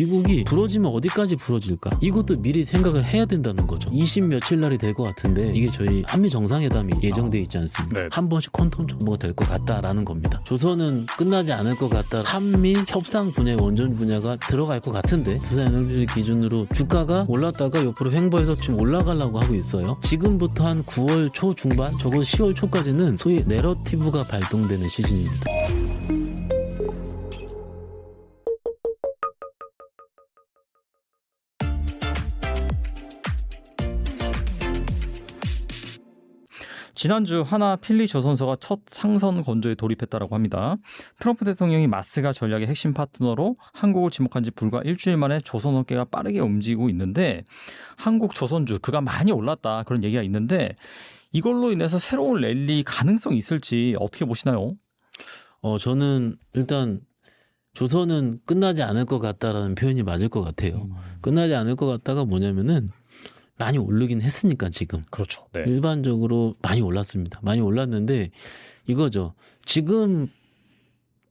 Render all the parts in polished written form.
미국이 부러지면 어디까지 부러질까? 이것도 미리 생각을 해야 된다는 거죠. 20 며칠 날이 될 것 같은데 이게 저희 한미 정상회담이 예정돼 있지 않습니까? 네. 한 번씩 퀀텀 정보가 될 것 같다라는 겁니다. 조선은 끝나지 않을 것 같다. 한미 협상 분야의 원전 분야가 들어갈 것 같은데 두산에너지 기준으로 주가가 올랐다가 옆으로 횡보해서 지금 올라가려고 하고 있어요. 지금부터 한 9월 초 중반, 적어도 10월 초까지는 소위 내러티브가 발동되는 시즌입니다. 지난주 하나 필리 조선소가 첫 상선 건조에 돌입했다고 합니다. 트럼프 대통령이 마스가 전략의 핵심 파트너로 한국을 지목한 지 불과 일주일 만에 조선업계가 빠르게 움직이고 있는데 한국 조선주 그가 많이 올랐다 그런 얘기가 있는데 이걸로 인해서 새로운 랠리 가능성이 있을지 어떻게 보시나요? 저는 일단 조선은 끝나지 않을 것 같다라는 표현이 맞을 것 같아요. 끝나지 않을 것 같다가 뭐냐면은 많이 오르긴 했으니까 지금. 그렇죠. 네. 일반적으로 많이 올랐습니다. 많이 올랐는데 이거죠. 지금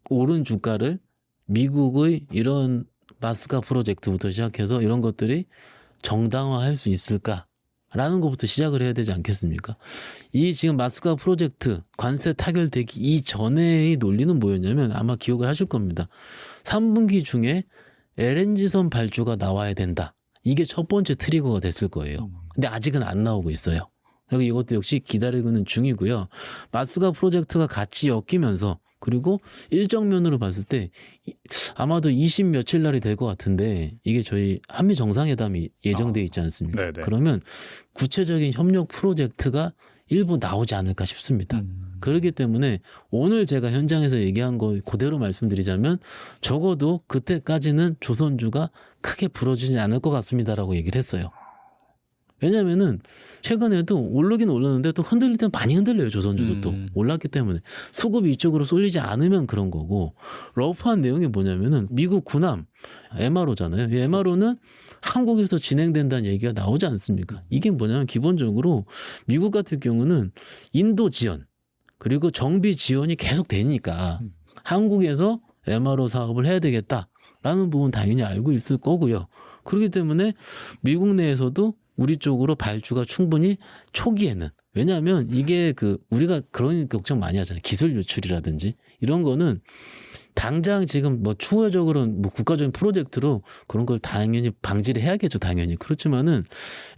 오른 주가를 미국의 이런 마스카 프로젝트부터 시작해서 이런 것들이 정당화할 수 있을까라는 것부터 시작을 해야 되지 않겠습니까? 이 지금 마스카 프로젝트 관세 타결되기 이전의 논리는 뭐였냐면 아마 기억을 하실 겁니다. 3분기 중에 LNG선 발주가 나와야 된다. 이게 첫 번째 트리거가 됐을 거예요. 근데 아직은 안 나오고 있어요. 그리고 이것도 역시 기다리고는 중이고요. 마스카 프로젝트가 같이 엮이면서 그리고 일정 면으로 봤을 때 아마도 20 며칠 날이 될 것 같은데 이게 저희 한미 정상회담이 예정돼 있지 않습니까? 네네. 그러면 구체적인 협력 프로젝트가 일부 나오지 않을까 싶습니다. 그렇기 때문에 오늘 제가 현장에서 얘기한 거 그대로 말씀드리자면 적어도 그때까지는 조선주가 크게 부러지지 않을 것 같습니다라고 얘기를 했어요. 왜냐면은 최근에도 오르긴 올랐는데 또 흔들릴 때 많이 흔들려요. 조선주도 또 올랐기 때문에 수급이 이쪽으로 쏠리지 않으면 그런 거고 러프한 내용이 뭐냐면은 미국 군함 MRO잖아요. 이 MRO는 한국에서 진행된다는 얘기가 나오지 않습니까? 이게 뭐냐면 기본적으로 미국 같은 경우는 인도 지원 그리고 정비 지원이 계속 되니까 한국에서 MRO 사업을 해야 되겠다라는 부분 당연히 알고 있을 거고요. 그렇기 때문에 미국 내에서도 우리 쪽으로 발주가 충분히 초기에는 왜냐하면 이게 우리가 그런 걱정 많이 하잖아요. 기술 유출이라든지 이런 거는 당장 지금 뭐 추가적으로는 뭐 국가적인 프로젝트로 그런 걸 당연히 방지를 해야겠죠. 당연히. 그렇지만은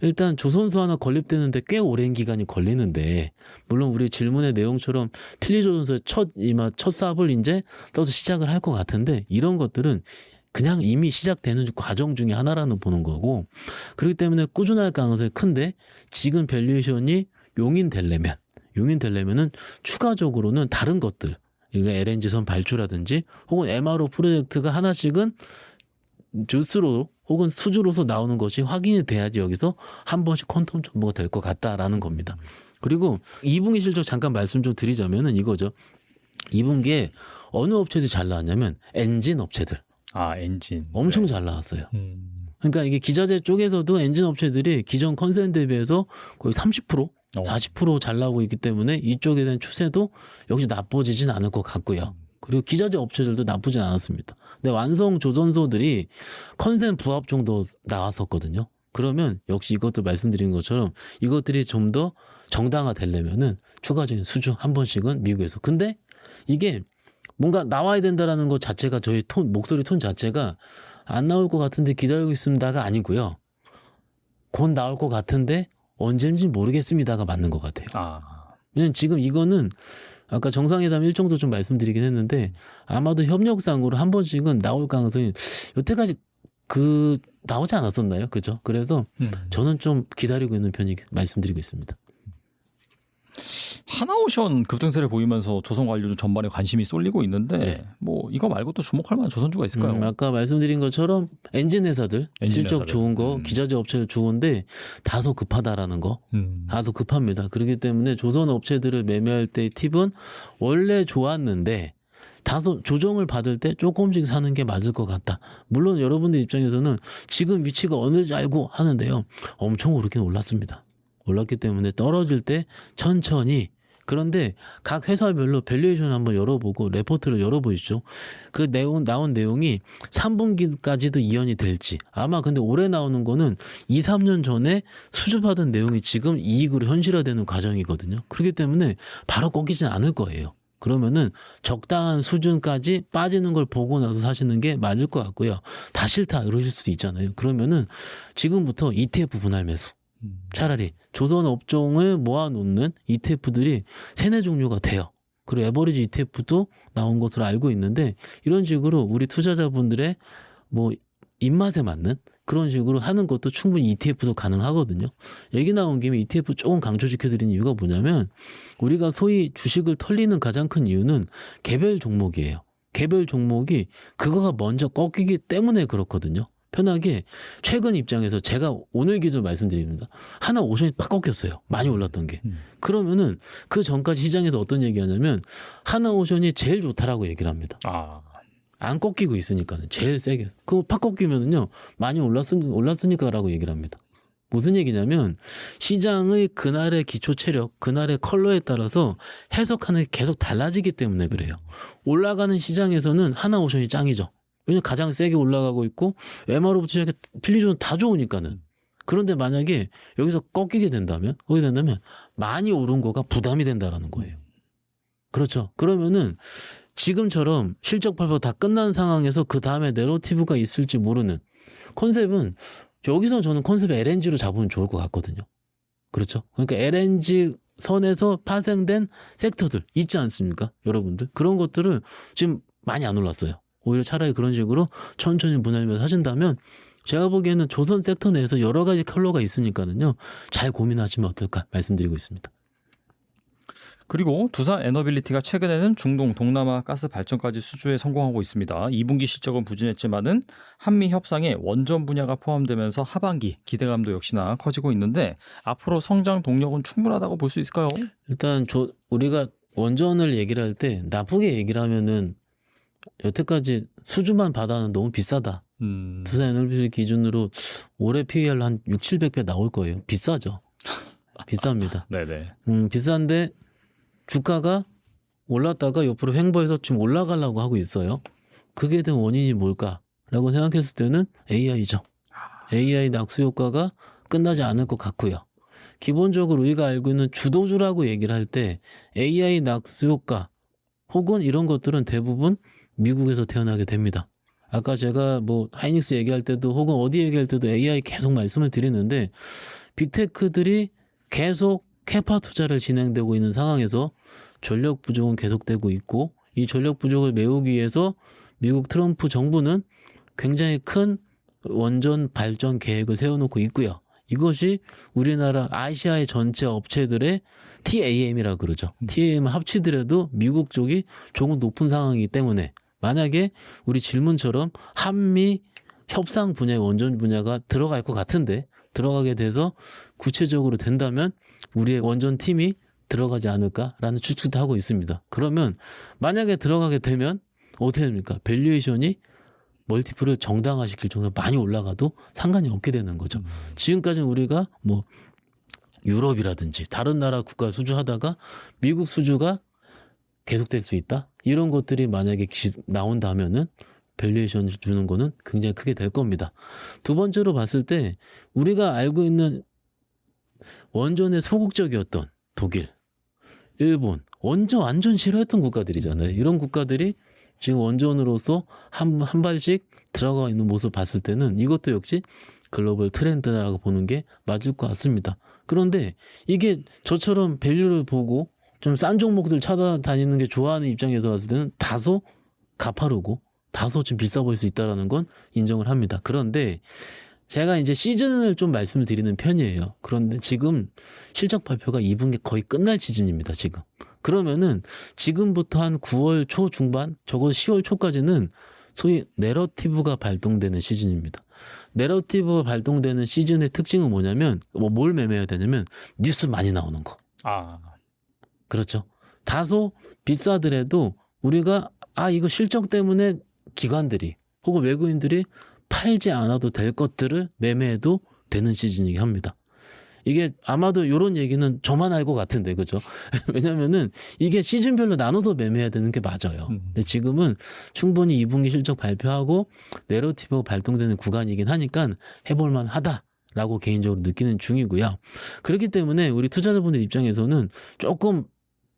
일단 조선소 하나 건립되는데 꽤 오랜 기간이 걸리는데 물론 우리 질문의 내용처럼 필리조선소의 첫 사업을 이제 떠서 시작을 할 것 같은데 이런 것들은 그냥 이미 시작되는 과정 중에 하나라는 보는 거고 그렇기 때문에 꾸준할 가능성이 큰데 지금 밸류에이션이 용인되려면은 추가적으로는 다른 것들 그러니까 LNG선 발주라든지 혹은 MRO 프로젝트가 하나씩은 주스로 혹은 수주로서 나오는 것이 확인이 돼야지 여기서 한 번씩 퀀텀 정보가 될 것 같다라는 겁니다. 그리고 2분기 실적 잠깐 말씀 좀 드리자면은 이거죠. 2분기에 어느 업체들이 잘 나왔냐면 엔진 업체들. 엔진. 엄청 네. 잘 나왔어요. 그러니까 이게 기자재 쪽에서도 엔진 업체들이 기존 컨센 대비해서 거의 30%, 40% 잘 나오고 있기 때문에 이쪽에 대한 추세도 역시 나빠지진 않을 것 같고요. 그리고 기자재 업체들도 나쁘진 않았습니다. 근데 완성 조선소들이 컨센 부합 정도 나왔었거든요. 그러면 역시 이것도 말씀드린 것처럼 이것들이 좀 더 정당화 되려면은 추가적인 수주 한 번씩은 미국에서. 근데 이게 뭔가 나와야 된다라는 것 자체가 저희 목소리 톤 자체가 안 나올 것 같은데 기다리고 있습니다가 아니고요. 곧 나올 것 같은데 언제인지 모르겠습니다가 맞는 것 같아요. 왜냐면 지금 이거는 아까 정상회담 일정도 좀 말씀드리긴 했는데 아마도 협력상으로 한 번씩은 나올 가능성이 여태까지 나오지 않았었나요? 그죠? 그래서 저는 좀 기다리고 있는 편이 말씀드리고 있습니다. 하나오션 급등세를 보이면서 조선 관련 전반에 관심이 쏠리고 있는데 네. 뭐 이거 말고 또 주목할 만한 조선주가 있을까요? 아까 말씀드린 것처럼 엔진 회사들 실적 좋은 거 기자재 업체들 좋은데 다소 급하다라는 거 다소 급합니다. 그렇기 때문에 조선 업체들을 매매할 때 팁은 원래 좋았는데 다소 조정을 받을 때 조금씩 사는 게 맞을 것 같다. 물론 여러분들 입장에서는 지금 위치가 어느지 알고 하는데요. 엄청 오르긴 올랐습니다. 올랐기 때문에 떨어질 때 천천히 그런데 각 회사별로 밸류에이션 한번 열어보고 레포트를 열어보시죠. 그 나온 내용이 3분기까지도 이연이 될지 아마 근데 올해 나오는 거는 2, 3년 전에 수주받은 내용이 지금 이익으로 현실화되는 과정이거든요. 그렇기 때문에 바로 꺾이진 않을 거예요. 그러면은 적당한 수준까지 빠지는 걸 보고 나서 사시는 게 맞을 것 같고요. 다 싫다 이러실 수도 있잖아요. 그러면은 지금부터 ETF 분할 매수. 차라리 조선 업종을 모아놓는 ETF들이 3-4종류가 돼요. 그리고 에버리지 ETF도 나온 것으로 알고 있는데 이런 식으로 우리 투자자분들의 뭐 입맛에 맞는 그런 식으로 하는 것도 충분히 ETF도 가능하거든요. 얘기 나온 김에 ETF 조금 강조시켜드리는 이유가 뭐냐면 우리가 소위 주식을 털리는 가장 큰 이유는 개별 종목이에요. 개별 종목이 그거가 먼저 꺾이기 때문에 그렇거든요. 편하게 최근 입장에서 제가 오늘 기준 말씀드립니다. 하나오션이 빡 꺾였어요. 많이 올랐던 게. 그러면은 그 전까지 시장에서 어떤 얘기하냐면 하나오션이 제일 좋다라고 얘기를 합니다. 안 꺾이고 있으니까는 제일 세게. 그거 팍 꺾이면은요 많이 올랐으니까라고 얘기를 합니다. 무슨 얘기냐면 시장의 그날의 기초 체력, 그날의 컬러에 따라서 해석하는 게 계속 달라지기 때문에 그래요. 올라가는 시장에서는 하나오션이 짱이죠. 왜냐면 가장 세게 올라가고 있고 MR로부터 시작해 필리존은 다 좋으니까는. 그런데 만약에 여기서 꺾이게 된다면 많이 오른 거가 부담이 된다라는 거예요. 그렇죠. 그러면은 지금처럼 실적 발표 다 끝난 상황에서 그 다음에 내러티브가 있을지 모르는 컨셉은 여기서 저는 컨셉을 LNG로 잡으면 좋을 것 같거든요. 그렇죠. 그러니까 LNG 선에서 파생된 섹터들 있지 않습니까? 여러분들. 그런 것들을 지금 많이 안 올랐어요. 오히려 차라리 그런 식으로 천천히 분할매수 하신다면 제가 보기에는 조선 섹터 내에서 여러 가지 컬러가 있으니까는요. 잘 고민하시면 어떨까 말씀드리고 있습니다. 그리고 두산 에너빌리티가 최근에는 중동, 동남아 가스 발전까지 수주에 성공하고 있습니다. 2분기 실적은 부진했지만은 한미 협상에 원전 분야가 포함되면서 하반기 기대감도 역시나 커지고 있는데 앞으로 성장 동력은 충분하다고 볼 수 있을까요? 일단 우리가 원전을 얘기를 할 때 나쁘게 얘기를 하면은 여태까지 수주만 받아는 너무 비싸다. 두산 에너빌리티 기준으로 올해 PER 한 600-700배 나올 거예요. 비싸죠. 비쌉니다. 네네. 비싼데 주가가 올랐다가 옆으로 횡보해서 지금 올라가려고 하고 있어요. 그게 된 원인이 뭘까라고 생각했을 때는 AI죠. AI 낙수 효과가 끝나지 않을 것 같고요. 기본적으로 우리가 알고 있는 주도주라고 얘기를 할 때 AI 낙수 효과 혹은 이런 것들은 대부분 미국에서 태어나게 됩니다. 아까 제가 뭐 하이닉스 얘기할 때도 혹은 어디 얘기할 때도 AI 계속 말씀을 드리는데 빅테크들이 계속 캐파 투자를 진행되고 있는 상황에서 전력 부족은 계속되고 있고 이 전력 부족을 메우기 위해서 미국 트럼프 정부는 굉장히 큰 원전 발전 계획을 세워놓고 있고요. 이것이 우리나라 아시아의 전체 업체들의 TAM이라고 그러죠. TAM 합치더라도 미국 쪽이 조금 높은 상황이기 때문에 만약에 우리 질문처럼 한미 협상 분야의 원전 분야가 들어갈 것 같은데 들어가게 돼서 구체적으로 된다면 우리의 원전 팀이 들어가지 않을까라는 추측도 하고 있습니다. 그러면 만약에 들어가게 되면 어떻게 됩니까? 밸류에이션이 멀티플을 정당화시킬 정도로 많이 올라가도 상관이 없게 되는 거죠. 지금까지는 우리가 뭐 유럽이라든지 다른 나라 국가 수주하다가 미국 수주가 계속될 수 있다? 이런 것들이 만약에 나온다면은 밸류에이션 주는 거는 굉장히 크게 될 겁니다. 두 번째로 봤을 때 우리가 알고 있는 원전에 소극적이었던 독일, 일본, 원전 완전 싫어했던 국가들이잖아요. 이런 국가들이 지금 원전으로서 한 발씩 들어가 있는 모습을 봤을 때는 이것도 역시 글로벌 트렌드라고 보는 게 맞을 것 같습니다. 그런데 이게 저처럼 밸류를 보고 좀 싼 종목들 찾아다니는 게 좋아하는 입장에서 봤을 때는 다소 가파르고 다소 좀 비싸 보일 수 있다는 건 인정을 합니다. 그런데 제가 이제 시즌을 좀 말씀을 드리는 편이에요. 그런데 지금 실적 발표가 2분기 거의 끝날 시즌입니다. 지금. 그러면은 지금부터 한 9월 초 중반, 적어도 10월 초까지는 소위 내러티브가 발동되는 시즌입니다. 내러티브가 발동되는 시즌의 특징은 뭐냐면 뭘 매매해야 되냐면 뉴스 많이 나오는 거. 그렇죠. 다소 비싸더라도 우리가 이거 실적 때문에 기관들이 혹은 외국인들이 팔지 않아도 될 것들을 매매해도 되는 시즌이긴 합니다. 이게 아마도 이런 얘기는 저만 알 것 같은데, 그죠? 왜냐면은 이게 시즌별로 나눠서 매매해야 되는 게 맞아요. 근데 지금은 충분히 2분기 실적 발표하고 내러티브가 발동되는 구간이긴 하니까 해볼만 하다라고 개인적으로 느끼는 중이고요. 그렇기 때문에 우리 투자자분들 입장에서는 조금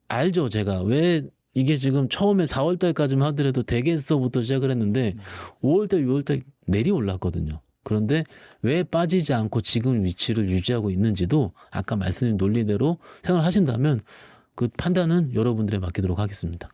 알죠, 제가. 왜 이게 지금 처음에 4월 달까지만 하더라도 대개서부터 시작을 했는데 5월 달, 6월 달 내리 올랐거든요. 그런데 왜 빠지지 않고 지금 위치를 유지하고 있는지도 아까 말씀드린 논리대로 생각하신다면 그 판단은 여러분들에 맡기도록 하겠습니다.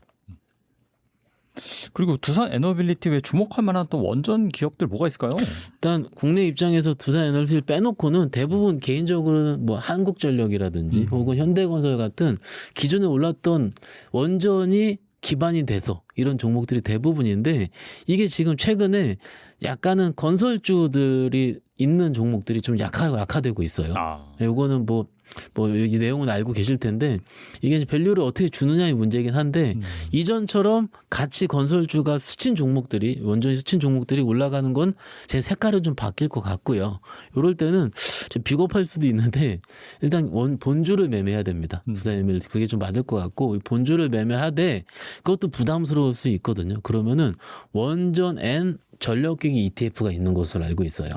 그리고 두산 에너빌리티 외에 주목할 만한 또 원전 기업들 뭐가 있을까요? 일단 국내 입장에서 두산 에너지를 빼놓고는 대부분 개인적으로는 뭐 한국전력이라든지 혹은 현대건설 같은 기존에 올랐던 원전이 기반이 돼서 이런 종목들이 대부분인데 이게 지금 최근에 약간은 건설주들이 있는 종목들이 좀 약화되고 있어요. 요거는 뭐 이 내용은 알고 계실 텐데 이게 밸류를 어떻게 주느냐의 문제이긴 한데 이전처럼 같이 건설주가 스친 종목들이 원전이 스친 종목들이 올라가는 건 제 색깔은 좀 바뀔 것 같고요. 이럴 때는 좀 비겁할 수도 있는데 일단 본주를 매매해야 됩니다. 부산에 그게 좀 맞을 것 같고 본주를 매매하되 그것도 부담스러울 수 있거든요. 그러면은 원전 N 전력기기 ETF가 있는 것으로 알고 있어요.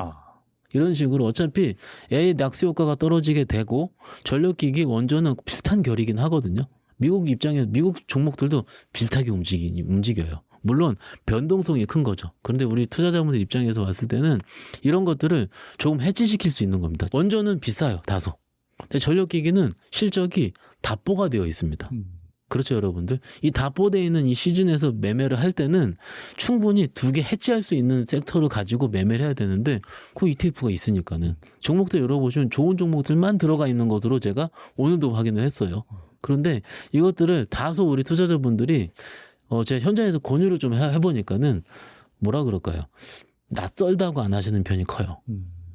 이런 식으로 어차피 A의 낙수 효과가 떨어지게 되고 전력기기 원전은 비슷한 결이긴 하거든요. 미국 입장에서 미국 종목들도 비슷하게 움직여요. 물론 변동성이 큰 거죠. 그런데 우리 투자자분들 입장에서 봤을 때는 이런 것들을 조금 해지시킬 수 있는 겁니다. 원전은 비싸요, 다소. 근데 전력기기는 실적이 답보가 되어 있습니다. 그렇죠, 여러분들. 이 답보되어 있는 이 시즌에서 매매를 할 때는 충분히 두 개 해치할 수 있는 섹터를 가지고 매매를 해야 되는데 그 ETF가 있으니까는 종목들 열어보시면 좋은 종목들만 들어가 있는 것으로 제가 오늘도 확인을 했어요. 그런데 이것들을 다소 우리 투자자분들이 제가 현장에서 권유를 좀 해보니까는 뭐라 그럴까요? 낯설다고 안 하시는 편이 커요.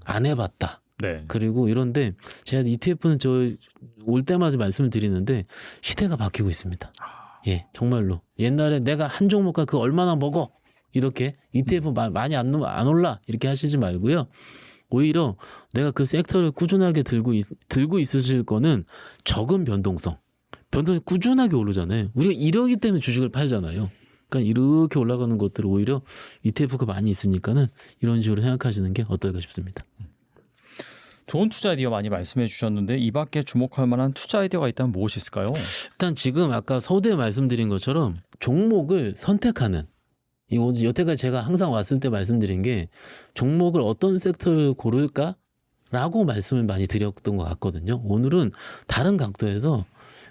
안 해봤다. 네. 그리고 이런데 제가 ETF는 올 때마다 말씀을 드리는데 시대가 바뀌고 있습니다. 예, 정말로. 옛날에 내가 한 종목과 그 얼마나 먹어 이렇게 ETF 많이 안 올라 이렇게 하시지 말고요. 오히려 내가 그 섹터를 꾸준하게 들고 있으실 거는 적은 변동성이 꾸준하게 오르잖아요. 우리가 이러기 때문에 주식을 팔잖아요. 그러니까 이렇게 올라가는 것들을 오히려 ETF가 많이 있으니까는 이런 식으로 생각하시는 게 어떨까 싶습니다. 좋은 투자 아이디어 많이 말씀해 주셨는데 이 밖에 주목할 만한 투자 아이디어가 있다면 무엇이 있을까요? 일단 지금 아까 서두에 말씀드린 것처럼 종목을 선택하는 여태까지 제가 항상 왔을 때 말씀드린 게 종목을 어떤 섹터를 고를까라고 말씀을 많이 드렸던 것 같거든요. 오늘은 다른 각도에서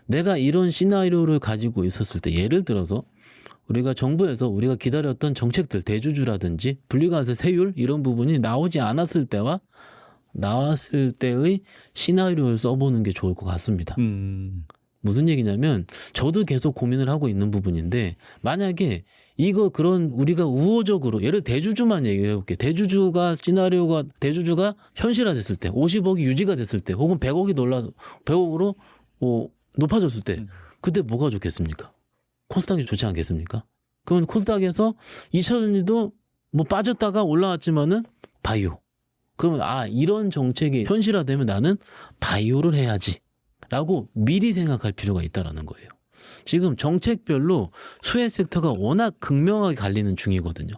내가 이런 시나리오를 가지고 있었을 때 예를 들어서 우리가 정부에서 우리가 기다렸던 정책들 대주주라든지 분리과세 세율 이런 부분이 나오지 않았을 때와 나왔을 때의 시나리오를 써보는 게 좋을 것 같습니다. 무슨 얘기냐면 저도 계속 고민을 하고 있는 부분인데 만약에 그런 우리가 우호적으로 예를 대주주만 얘기해 볼게요. 대주주가 현실화됐을 때 50억이 유지가 됐을 때 혹은 100억으로 높아졌을 때 그때 뭐가 좋겠습니까? 코스닥이 좋지 않겠습니까? 그러면 코스닥에서 2차전지도 뭐 빠졌다가 올라왔지만은 바이오. 그러면 이런 정책이 현실화되면 나는 바이오를 해야지 라고 미리 생각할 필요가 있다는 거예요. 지금 정책별로 수혜 섹터가 워낙 극명하게 갈리는 중이거든요.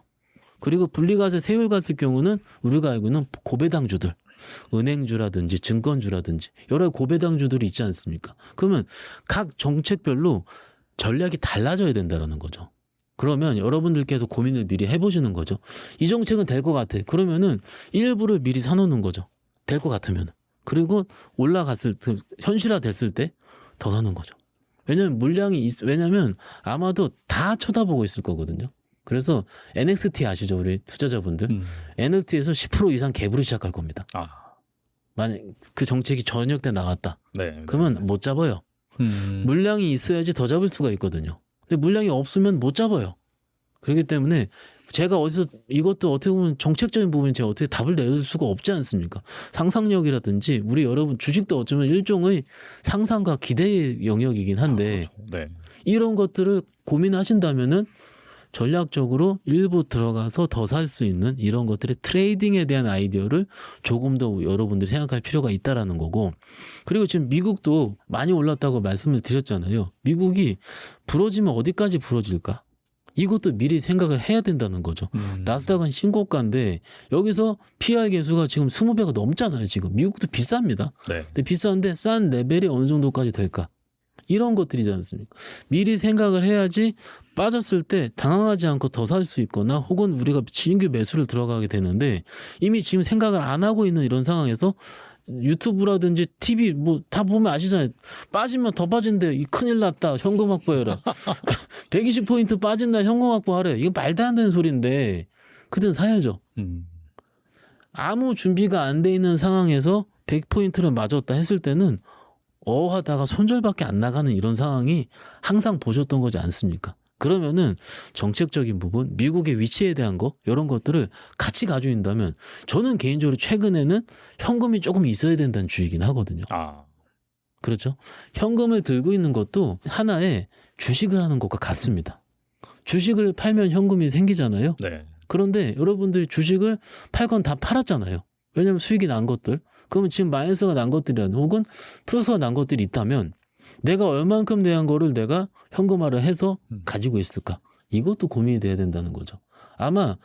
그리고 분리과세 세율 같은 경우는 우리가 알고 있는 고배당주들, 은행주라든지 증권주라든지 여러 고배당주들이 있지 않습니까? 그러면 각 정책별로 전략이 달라져야 된다는 거죠. 그러면 여러분들께서 고민을 미리 해보시는 거죠. 이 정책은 될 것 같아. 그러면은 일부를 미리 사놓는 거죠. 될 것 같으면. 그리고 현실화됐을 때 더 사는 거죠. 왜냐면 아마도 다 쳐다보고 있을 거거든요. 그래서 NXT 아시죠? 우리 투자자분들. NXT에서 10% 이상 갭으로 시작할 겁니다. 만약 그 정책이 저녁 때 나갔다. 그러면 못 잡아요. 물량이 있어야지 더 잡을 수가 있거든요. 근데 물량이 없으면 못 잡아요. 그렇기 때문에 제가 이것도 어떻게 보면 정책적인 부분에 제가 어떻게 답을 내릴 수가 없지 않습니까? 상상력이라든지 우리 여러분 주식도 어쩌면 일종의 상상과 기대의 영역이긴 한데 이런 것들을 고민하신다면은 전략적으로 일부 들어가서 더 살 수 있는 이런 것들의 트레이딩에 대한 아이디어를 조금 더 여러분들이 생각할 필요가 있다라는 거고, 그리고 지금 미국도 많이 올랐다고 말씀을 드렸잖아요. 미국이 부러지면 어디까지 부러질까? 이것도 미리 생각을 해야 된다는 거죠. 나스닥은 신고가인데 여기서 PR 계수가 지금 20배가 넘잖아요. 지금 미국도 비쌉니다. 네. 근데 비싼데 싼 레벨이 어느 정도까지 될까? 이런 것들이지 않습니까? 미리 생각을 해야지 빠졌을 때 당황하지 않고 더 살 수 있거나 혹은 우리가 신규 매수를 들어가게 되는데, 이미 지금 생각을 안 하고 있는 이런 상황에서 유튜브라든지 TV 뭐 다 보면 아시잖아요. 빠지면 더 빠진대. 이 큰일 났다. 현금 확보해라. 120포인트 빠진 날 현금 확보하래. 이거 말도 안 되는 소리인데 그땐 사야죠. 아무 준비가 안 돼 있는 상황에서 100포인트를 맞았다 했을 때는 하다가 손절밖에 안 나가는 이런 상황이 항상 보셨던 거지 않습니까? 그러면은 정책적인 부분, 미국의 위치에 대한 거, 이런 것들을 같이 가지고 있다면 저는 개인적으로 최근에는 현금이 조금 있어야 된다는 주의긴 하거든요. 그렇죠? 현금을 들고 있는 것도 하나의 주식을 하는 것과 같습니다. 주식을 팔면 현금이 생기잖아요. 네. 그런데 여러분들이 주식을 팔건 다 팔았잖아요. 왜냐하면 수익이 난 것들. 그러면 지금 마이너스가 난 것들이라는, 혹은 플러스가 난 것들이 있다면 내가 얼만큼 대한 거를 내가 현금화를 해서 가지고 있을까? 이것도 고민이 돼야 된다는 거죠. 아마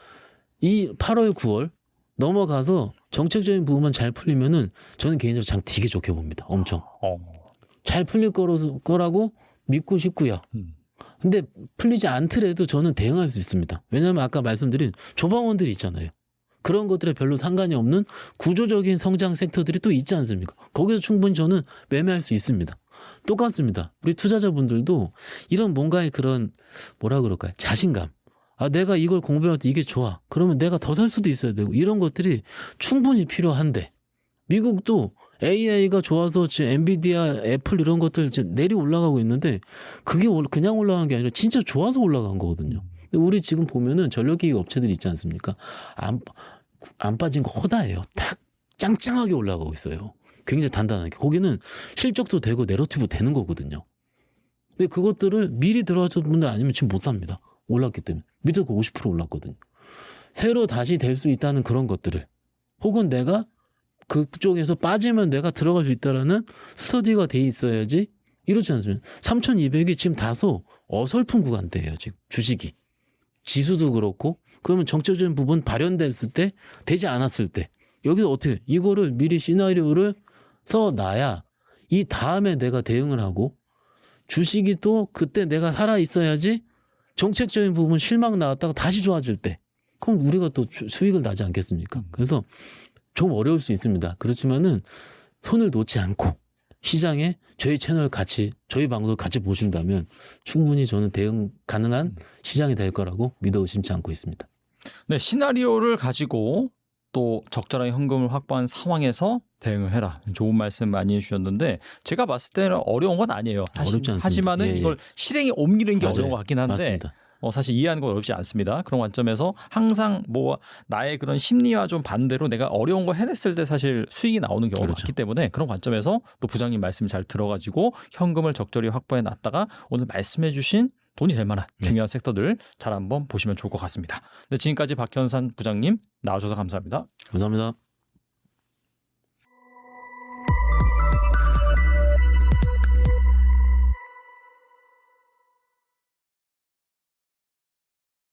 이 8월, 9월 넘어가서 정책적인 부분만 잘 풀리면은 저는 개인적으로 장 되게 좋게 봅니다. 엄청. 잘 풀릴 거라고 믿고 싶고요. 근데 풀리지 않더라도 저는 대응할 수 있습니다. 왜냐하면 아까 말씀드린 조방원들이 있잖아요. 그런 것들에 별로 상관이 없는 구조적인 성장 섹터들이 또 있지 않습니까? 거기서 충분히 저는 매매할 수 있습니다. 똑같습니다. 우리 투자자분들도 이런 뭔가의 그런 뭐라 그럴까요? 자신감. 내가 이걸 공부할 때 이게 좋아. 그러면 내가 더 살 수도 있어야 되고, 이런 것들이 충분히 필요한데, 미국도 AI가 좋아서 지금 엔비디아, 애플 이런 것들 지금 내리 올라가고 있는데 그게 그냥 올라간 게 아니라 진짜 좋아서 올라간 거거든요. 근데 우리 지금 보면은 전력기기 업체들이 있지 않습니까? 안 빠진 거 허다해요. 딱 짱짱하게 올라가고 있어요. 굉장히 단단하게. 거기는 실적도 되고 내러티브 되는 거거든요. 근데 그것들을 미리 들어가신 분들 아니면 지금 못 삽니다. 올랐기 때문에. 밑에 50% 올랐거든요. 새로 다시 될 수 있다는 그런 것들을, 혹은 내가 그쪽에서 빠지면 내가 들어갈 수 있다라는 스터디가 돼 있어야지. 이렇지 않습니까? 3200이 지금 다소 어설픈 구간대예요. 지금 주식이. 지수도 그렇고. 그러면 정책적인 부분 발현됐을 때, 되지 않았을 때, 여기서 어떻게 이거를 미리 시나리오를 써놔야 이 다음에 내가 대응을 하고, 주식이 또 그때 내가 살아 있어야지. 정책적인 부분 실망 나왔다가 다시 좋아질 때, 그럼 우리가 또 수익을 나지 않겠습니까? 그래서 좀 어려울 수 있습니다. 그렇지만은 손을 놓지 않고 시장에 저희 채널 같이, 저희 방송을 같이 보신다면 충분히 저는 대응 가능한 시장이 될 거라고 믿어 의심치 않고 있습니다. 네, 시나리오를 가지고 또 적절한 현금을 확보한 상황에서 대응을 해라. 좋은 말씀 많이 해주셨는데, 제가 봤을 때는 어려운 건 아니에요. 어렵지 않습니다. 하지만은 예. 이걸 실행에 옮기는 게 맞아요. 어려운 것 같긴 한데, 맞습니다. 사실 이해하는 건 어렵지 않습니다. 그런 관점에서 항상 뭐 나의 그런 심리와 좀 반대로 내가 어려운 거 해냈을 때 사실 수익이 나오는 경우가 그렇죠. 많기 때문에, 그런 관점에서 또 부장님 말씀 잘 들어가지고 현금을 적절히 확보해 놨다가 오늘 말씀해 주신 돈이 될 만한 중요한 섹터들 잘 한번 보시면 좋을 것 같습니다. 네, 지금까지 박현산 부장님 나와주셔서 감사합니다. 감사합니다.